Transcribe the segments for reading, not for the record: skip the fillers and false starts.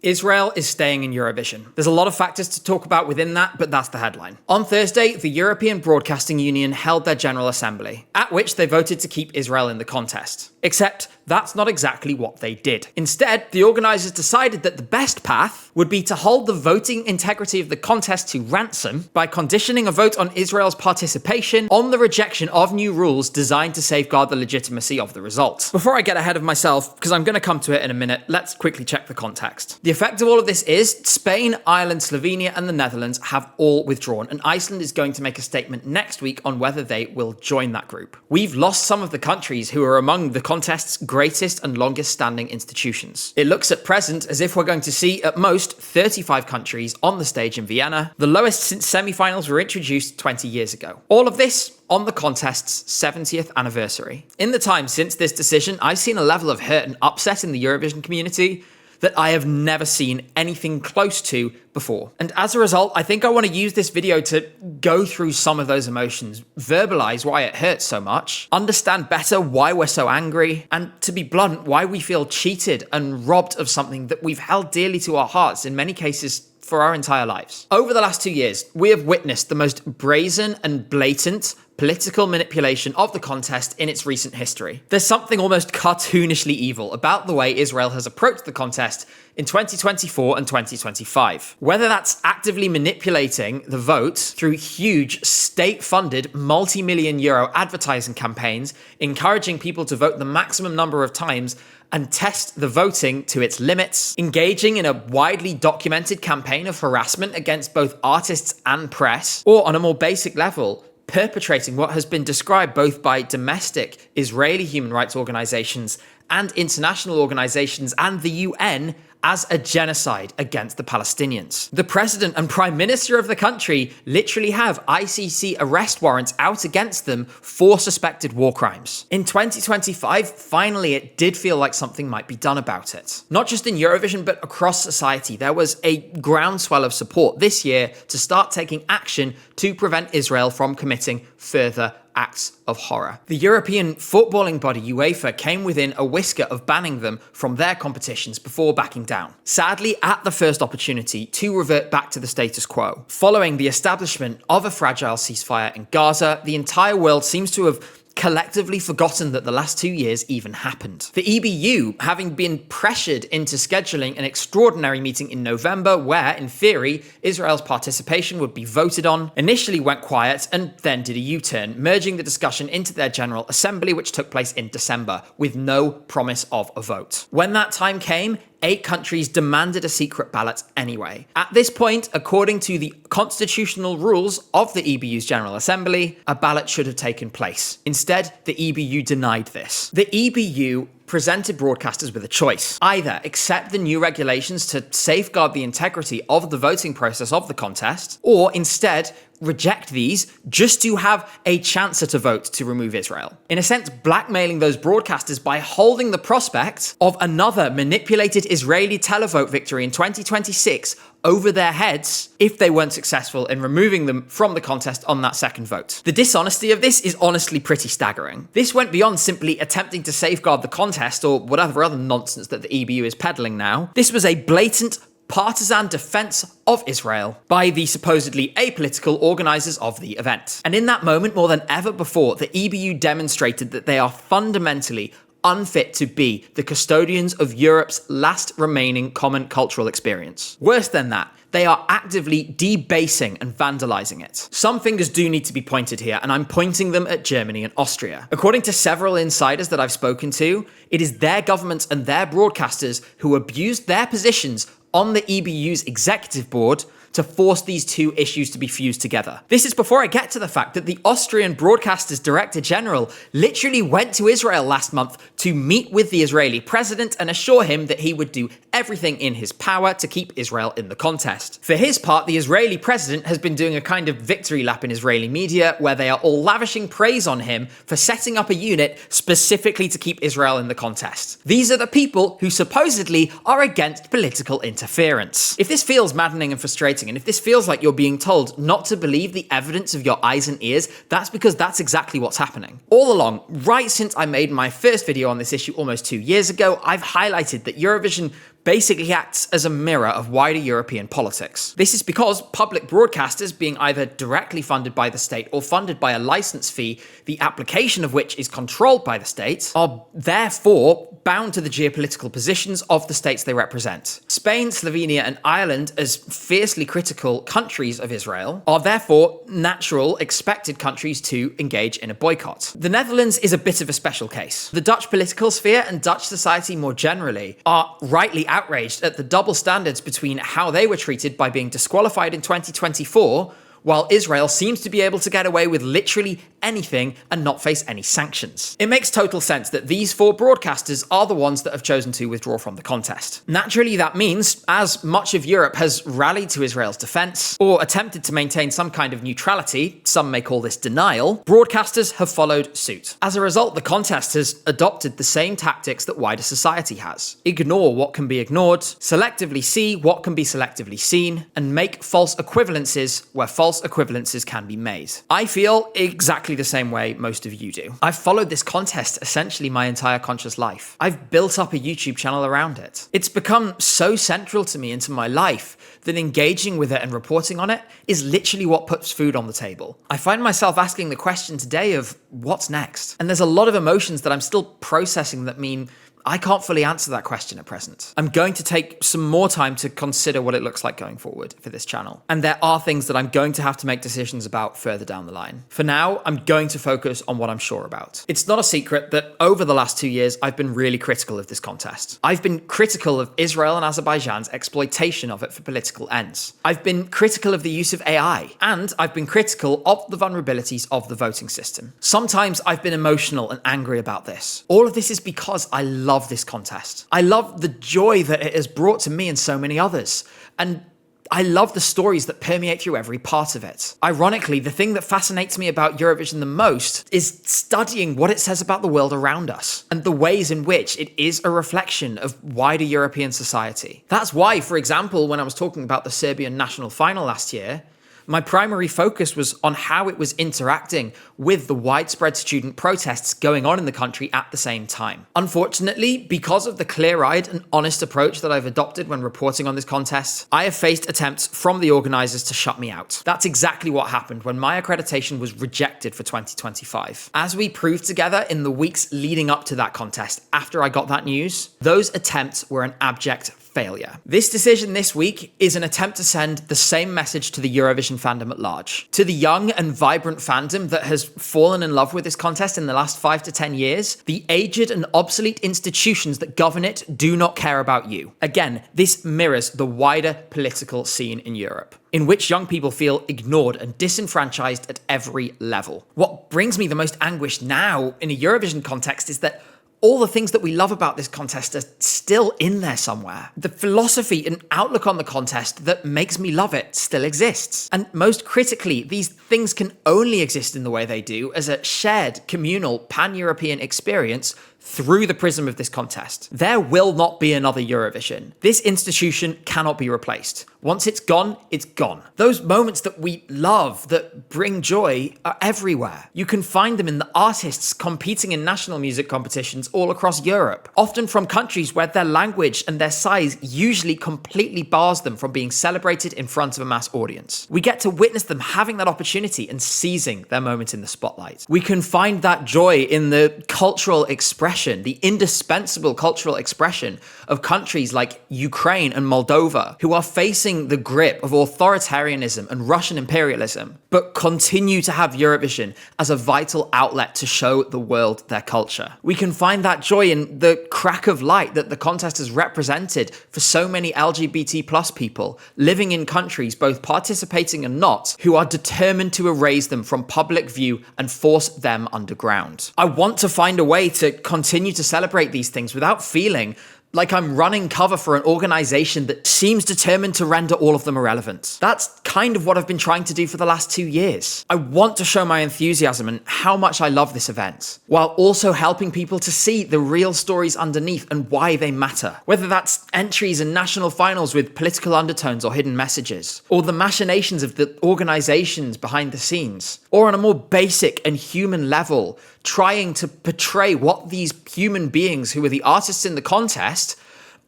Israel is staying in Eurovision. There's a lot of factors to talk about within that, but that's the headline. On Thursday, the European Broadcasting Union held their General Assembly, at which they voted to keep Israel in the contest. Except that's not exactly what they did. Instead, the organisers decided that the best path would be to hold the voting integrity of the contest to ransom by conditioning a vote on Israel's participation on the rejection of new rules designed to safeguard the legitimacy of the result. Before I get ahead of myself, because I'm going to come to it in a minute, let's quickly check the context. The effect of all of this is Spain, Ireland, Slovenia, and the Netherlands have all withdrawn, and Iceland is going to make a statement next week on whether they will join that group. We've lost some of the countries who are among the contest's greatest and longest standing institutions. It looks at present as if we're going to see at most 35 countries on the stage in Vienna, the lowest since semi-finals were introduced 20 years ago. All of this on the contest's 70th anniversary. In the time since this decision, I've seen a level of hurt and upset in the Eurovision community that I have never seen anything close to before. And as a result, I think I want to use this video to go through some of those emotions, verbalize why it hurts so much, understand better why we're so angry, and to be blunt, why we feel cheated and robbed of something that we've held dearly to our hearts, in many cases for our entire lives. Over the last 2 years, we have witnessed the most brazen and blatant political manipulation of the contest in its recent history. There's something almost cartoonishly evil about the way Israel has approached the contest in 2024 and 2025. Whether that's actively manipulating the vote through huge state-funded multi-million euro advertising campaigns, encouraging people to vote the maximum number of times and test the voting to its limits, engaging in a widely documented campaign of harassment against both artists and press, or on a more basic level, perpetrating what has been described both by domestic Israeli human rights organizations and international organizations and the UN as a genocide against the Palestinians. The president and prime minister of the country literally have ICC arrest warrants out against them for suspected war crimes. In 2025, finally, it did feel like something might be done about it. Not just in Eurovision, but across society, there was a groundswell of support this year to start taking action to prevent Israel from committing further acts of horror. The European footballing body UEFA came within a whisker of banning them from their competitions before backing down. Sadly, at the first opportunity to revert back to the status quo. Following the establishment of a fragile ceasefire in Gaza, the entire world seems to have collectively forgotten that the last 2 years even happened. The EBU, having been pressured into scheduling an extraordinary meeting in November where, in theory, Israel's participation would be voted on, initially went quiet and then did a U-turn, merging the discussion into their General Assembly, which took place in December, with no promise of a vote. When that time came, 8 countries demanded a secret ballot anyway. At this point, according to the constitutional rules of the EBU's General Assembly, a ballot should have taken place. Instead, the EBU denied this. The EBU presented broadcasters with a choice. Either accept the new regulations to safeguard the integrity of the voting process of the contest, or instead reject these just to have a chance at a vote to remove Israel. In a sense, blackmailing those broadcasters by holding the prospect of another manipulated Israeli televote victory in 2026 over their heads if they weren't successful in removing them from the contest on that second vote. The dishonesty of this is honestly pretty staggering. This went beyond simply attempting to safeguard the contest or whatever other nonsense that the EBU is peddling now. This was a blatant partisan defense of Israel by the supposedly apolitical organizers of the event. And in that moment, more than ever before, the EBU demonstrated that they are fundamentally unfit to be the custodians of Europe's last remaining common cultural experience. Worse than that, they are actively debasing and vandalizing it. Some fingers do need to be pointed here, and I'm pointing them at Germany and Austria. According to several insiders that I've spoken to, it is their governments and their broadcasters who abused their positions on the EBU's executive board to force these two issues to be fused together. This is before I get to the fact that the Austrian Broadcaster's Director General literally went to Israel last month to meet with the Israeli president and assure him that he would do everything in his power to keep Israel in the contest. For his part, the Israeli president has been doing a kind of victory lap in Israeli media where they are all lavishing praise on him for setting up a unit specifically to keep Israel in the contest. These are the people who supposedly are against political interference. If this feels maddening and frustrating, and if this feels like you're being told not to believe the evidence of your eyes and ears, that's because that's exactly what's happening. All along, right since I made my first video on this issue almost 2 years ago, I've highlighted that Eurovision basically acts as a mirror of wider European politics. This is because public broadcasters, being either directly funded by the state or funded by a license fee, the application of which is controlled by the state, are therefore bound to the geopolitical positions of the states they represent. Spain, Slovenia, and Ireland, as fiercely critical countries of Israel, are therefore natural, expected countries to engage in a boycott. The Netherlands is a bit of a special case. The Dutch political sphere and Dutch society more generally are rightly outraged at the double standards between how they were treated by being disqualified in 2024, while Israel seems to be able to get away with literally anything and not face any sanctions. It makes total sense that these four broadcasters are the ones that have chosen to withdraw from the contest. Naturally, that means, as much of Europe has rallied to Israel's defense, or attempted to maintain some kind of neutrality, some may call this denial, broadcasters have followed suit. As a result, the contest has adopted the same tactics that wider society has. Ignore what can be ignored, selectively see what can be selectively seen, and make false equivalences where false equivalences can be made. I feel exactly the same way most of you do. I've followed this contest essentially my entire conscious life. I've built up a YouTube channel around it. It's become so central to me into my life that engaging with it and reporting on it is literally what puts food on the table. I find myself asking the question today of what's next? And there's a lot of emotions that I'm still processing that mean I can't fully answer that question at present. I'm going to take some more time to consider what it looks like going forward for this channel. And there are things that I'm going to have to make decisions about further down the line. For now, I'm going to focus on what I'm sure about. It's not a secret that over the last 2 years, I've been really critical of this contest. I've been critical of Israel and Azerbaijan's exploitation of it for political ends. I've been critical of the use of AI, and I've been critical of the vulnerabilities of the voting system. Sometimes I've been emotional and angry about this. All of this is because I love this contest. I love the joy that it has brought to me and so many others. And I love the stories that permeate through every part of it. Ironically, the thing that fascinates me about Eurovision the most is studying what it says about the world around us and the ways in which it is a reflection of wider European society. That's why, for example, when I was talking about the Serbian national final last year, my primary focus was on how it was interacting with the widespread student protests going on in the country at the same time. Unfortunately, because of the clear-eyed and honest approach that I've adopted when reporting on this contest, I have faced attempts from the organisers to shut me out. That's exactly what happened when my accreditation was rejected for 2025. As we proved together in the weeks leading up to that contest, after I got that news, those attempts were an abject failure. This decision this week is an attempt to send the same message to the Eurovision fandom at large. To the young and vibrant fandom that has fallen in love with this contest in the last 5 to 10 years, the aged and obsolete institutions that govern it do not care about you. Again, this mirrors the wider political scene in Europe, in which young people feel ignored and disenfranchised at every level. What brings me the most anguish now in a Eurovision context is that all the things that we love about this contest are still in there somewhere. The philosophy and outlook on the contest that makes me love it still exists. And most critically, these things can only exist in the way they do as a shared, communal, pan-European experience through the prism of this contest. There will not be another Eurovision. This institution cannot be replaced. Once it's gone, it's gone. Those moments that we love, that bring joy, are everywhere. You can find them in the artists competing in national music competitions all across Europe, often from countries where their language and their size usually completely bars them from being celebrated in front of a mass audience. We get to witness them having that opportunity and seizing their moment in the spotlight. We can find that joy in the cultural expression, the indispensable cultural expression of countries like Ukraine and Moldova, who are facing the grip of authoritarianism and Russian imperialism, but continue to have Eurovision as a vital outlet to show the world their culture. We can find that joy in the crack of light that the contest has represented for so many LGBT plus people living in countries, both participating and not, who are determined to erase them from public view and force them underground. I want to find a way to continue to celebrate these things without feeling like I'm running cover for an organization that seems determined to render all of them irrelevant. That's kind of what I've been trying to do for the last 2 years. I want to show my enthusiasm and how much I love this event, while also helping people to see the real stories underneath and why they matter. Whether that's entries in national finals with political undertones or hidden messages, or the machinations of the organizations behind the scenes, or on a more basic and human level, trying to portray what these human beings who are the artists in the contest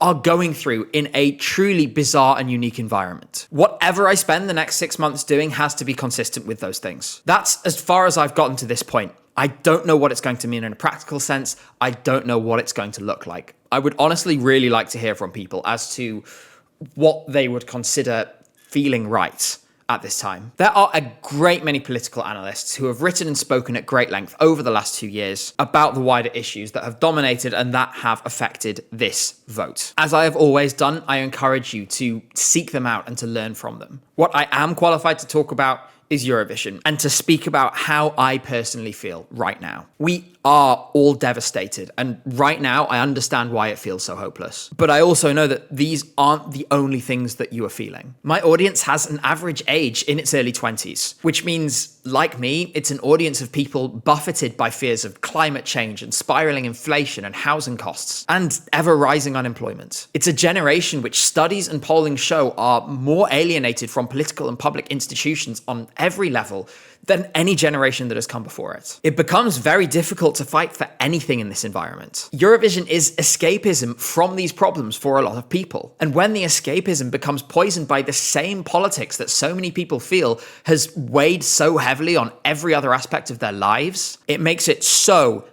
are going through in a truly bizarre and unique environment. Whatever I spend the next 6 months doing has to be consistent with those things. That's as far as I've gotten to this point. I don't know what it's going to mean in a practical sense. I don't know what it's going to look like. I would honestly really like to hear from people as to what they would consider feeling right at this time. There are a great many political analysts who have written and spoken at great length over the last 2 years about the wider issues that have dominated and that have affected this vote. As I have always done, I encourage you to seek them out and to learn from them. What I am qualified to talk about is Eurovision, and to speak about how I personally feel right now. We are all devastated, and right now I understand why it feels so hopeless. But I also know that these aren't the only things that you are feeling. My audience has an average age in its early 20s, which means, like me, it's an audience of people buffeted by fears of climate change and spiraling inflation and housing costs and ever rising unemployment. It's a generation which studies and polling show are more alienated from political and public institutions on every level than any generation that has come before it. It becomes very difficult to fight for anything in this environment. Eurovision is escapism from these problems for a lot of people. And when the escapism becomes poisoned by the same politics that so many people feel has weighed so heavily on every other aspect of their lives, it makes it so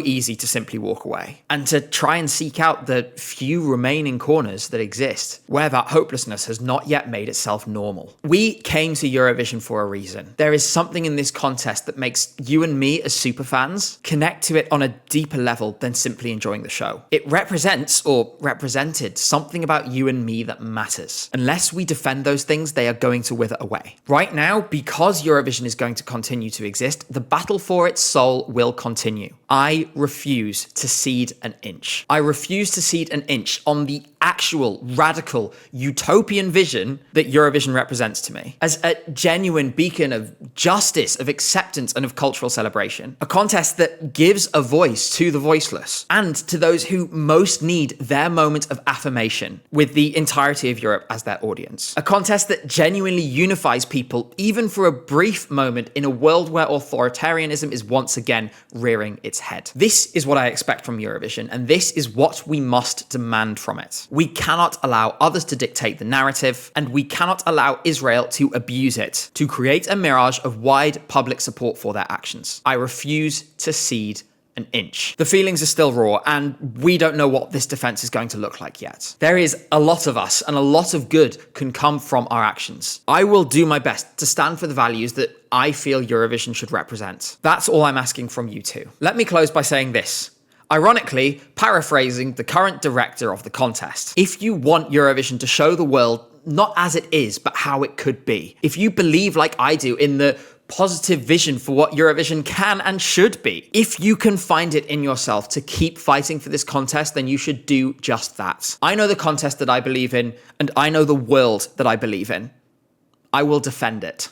easy to simply walk away and to try and seek out the few remaining corners that exist where that hopelessness has not yet made itself normal. We came to Eurovision for a reason. There is something in this contest that makes you and me as superfans connect to it on a deeper level than simply enjoying the show. It represents, or represented, something about you and me that matters. Unless we defend those things, they are going to wither away. Right now, because Eurovision is going to continue to exist, the battle for its soul will continue. I refuse to cede an inch. I refuse to cede an inch on the actual, radical, utopian vision that Eurovision represents to me as a genuine beacon of justice, of acceptance, and of cultural celebration. A contest that gives a voice to the voiceless and to those who most need their moment of affirmation, with the entirety of Europe as their audience. A contest that genuinely unifies people, even for a brief moment, in a world where authoritarianism is once again rearing its head. This is what I expect from Eurovision, and this is what we must demand from it. We cannot allow others to dictate the narrative, and we cannot allow Israel to abuse it, to create a mirage of wide public support for their actions. I refuse to cede an inch. The feelings are still raw, and we don't know what this defense is going to look like yet. There is a lot of us, and a lot of good can come from our actions. I will do my best to stand for the values that I feel Eurovision should represent. That's all I'm asking from you too. Let me close by saying this. Ironically, paraphrasing the current director of the contest, if you want Eurovision to show the world not as it is, but how it could be, if you believe like I do in the positive vision for what Eurovision can and should be, if you can find it in yourself to keep fighting for this contest, then you should do just that. I know the contest that I believe in, and I know the world that I believe in. I will defend it.